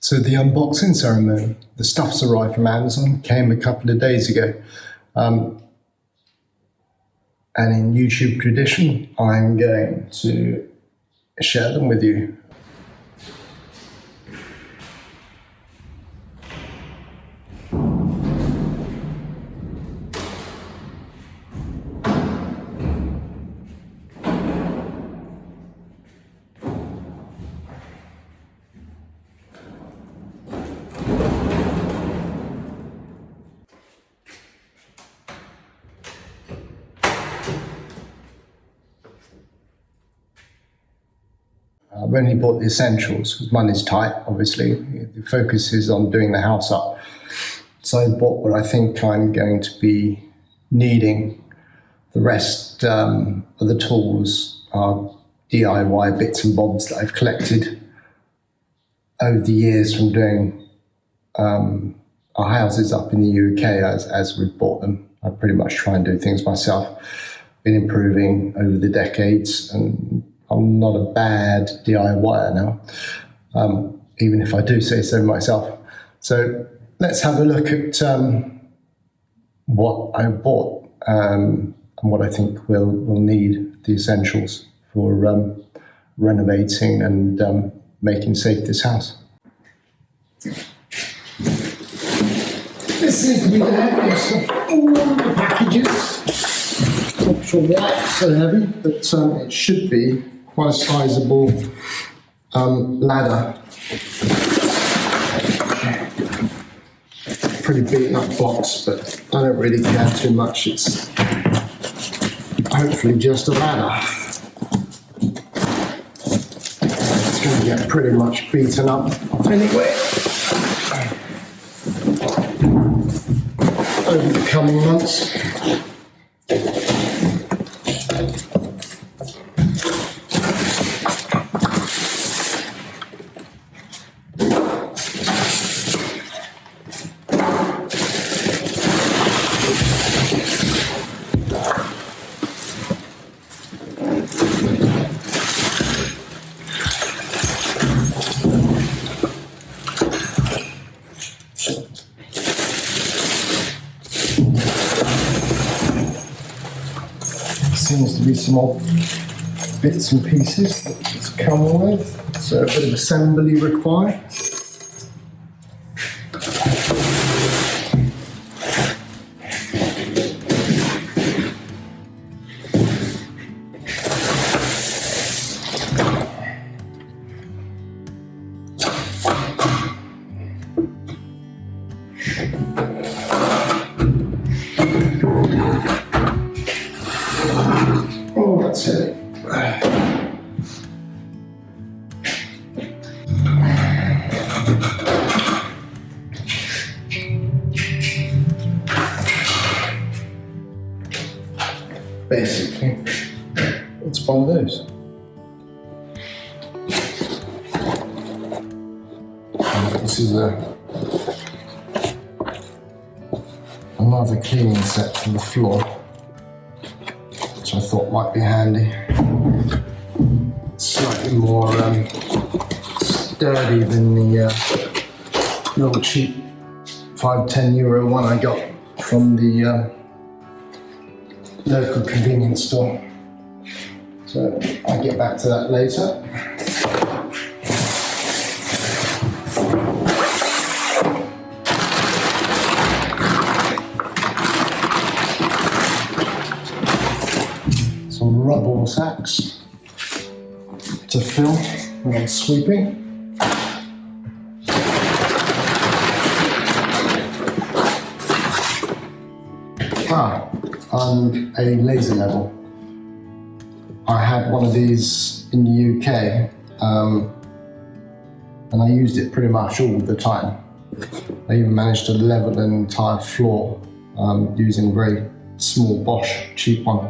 So the unboxing ceremony, the stuff's arrived from Amazon, came a couple of days ago. And in YouTube tradition, I'm going to share them with you. I've only bought the essentials because money's tight, obviously. The focus is on doing the house up. So I bought what I think I'm going to be needing. The rest of the tools are DIY bits and bobs that I've collected over the years from doing our houses up in the UK as we've bought them. I pretty much try and do things myself. Been improving over the decades, and I'm not a bad DIYer now, even if I do say so myself. So let's have a look at what I bought and what I think we'll need, the essentials for renovating and making safe this house. This seems to be the heaviest of all the packages. Not sure why it's so heavy, but it should be quite a sizable ladder. Pretty beaten up box, but I don't really care too much. It's hopefully just a ladder. It's going to get pretty much beaten up anyway over the coming months. Seems to be some odd bits and pieces that it's come with, so a bit of assembly required. Oh, that's it. Basically, it's one of those. This is another cleaning set for the floor, which I thought might be handy. Slightly more sturdy than the little cheap €5-10 one I got from the local convenience store. So I'll get back to that later. Some RUBBLE sacks to fill while sweeping. And a laser level. I had one of these in the UK, and I used it pretty much all the time. I even managed to level an entire floor using a very small BOSCH, cheap one.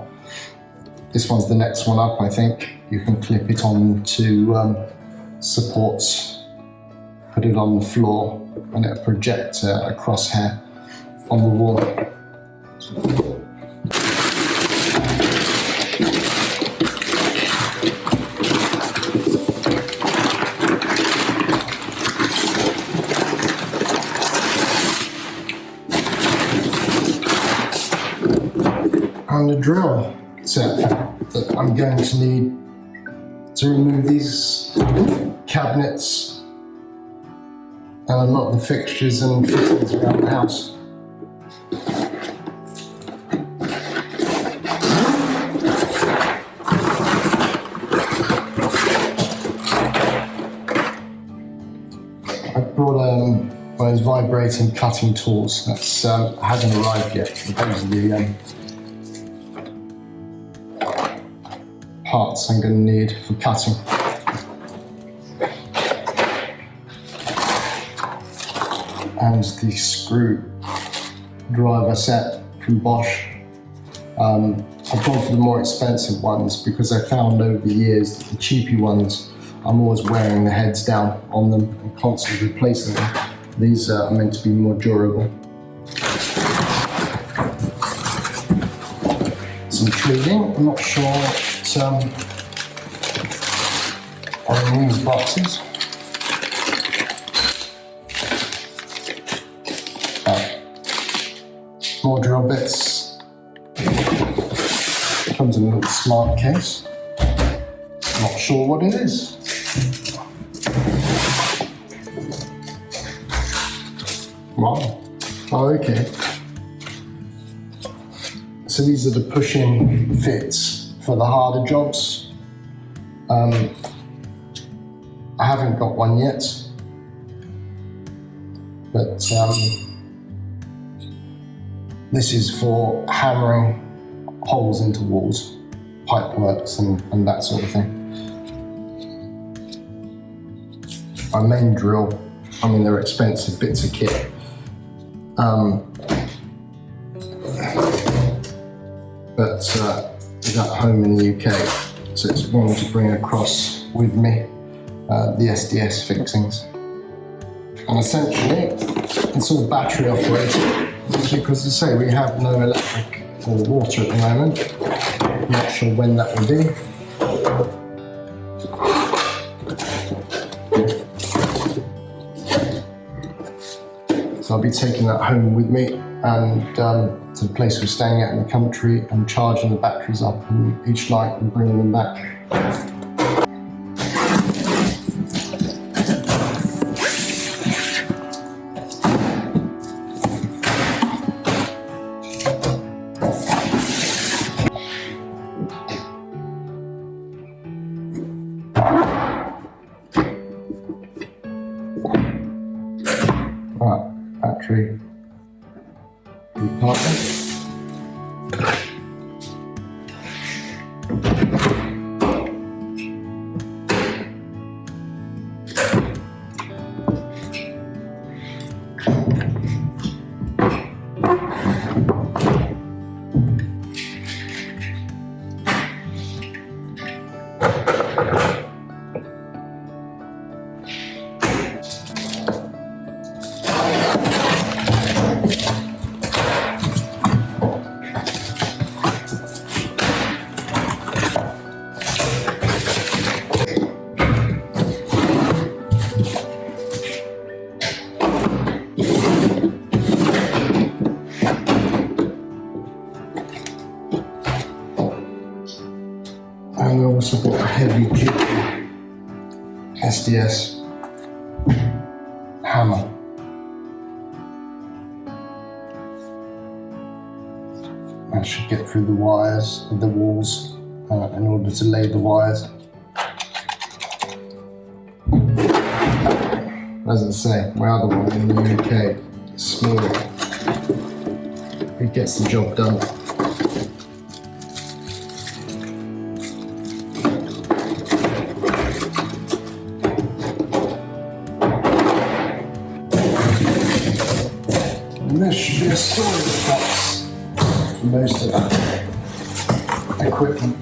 This one's the next one up, I think. You can clip it onto supports, put it on the floor, and it'll project a crosshair on the wall. and a drill set that I'm going to need to remove these cabinets and a lot of the fixtures and fittings around the house. I've brought one of those vibrating cutting tools. That's hasn't arrived yet. Those are the parts I'm going to need for cutting. And the screw driver set from BOSCH. I've gone for the more expensive ones because I found over the years that the cheapy ones, I'm always wearing the heads down on them and constantly replacing them. These are meant to be more durable. Some treating, I'm not sure what are in these boxes. More drill bits. Comes in a little smart case. Not sure what it is. Wow. Oh, okay. So these are the push-in fits for the harder jobs. I haven't got one yet, but this is for hammering holes into walls, pipe works and that sort of thing. My main drill, I mean they're expensive bits of kit. But is at home in the UK, so it's one to bring across with me, the SDS fixings. And essentially, it's all battery operated. Because as I say, we have no electric or water at the moment. I'm not sure when that will be. So I'll be taking that home with me and to the place we're staying at in the country and charging the batteries up each night and bringing them back. Battery compartment. And I also bought a heavy duty SDS hammer. That should get through the wires of the walls in order to lay the wires. As I say, my other one in the UK is smaller. It gets the job done. And this should be a storage box for most of that equipment.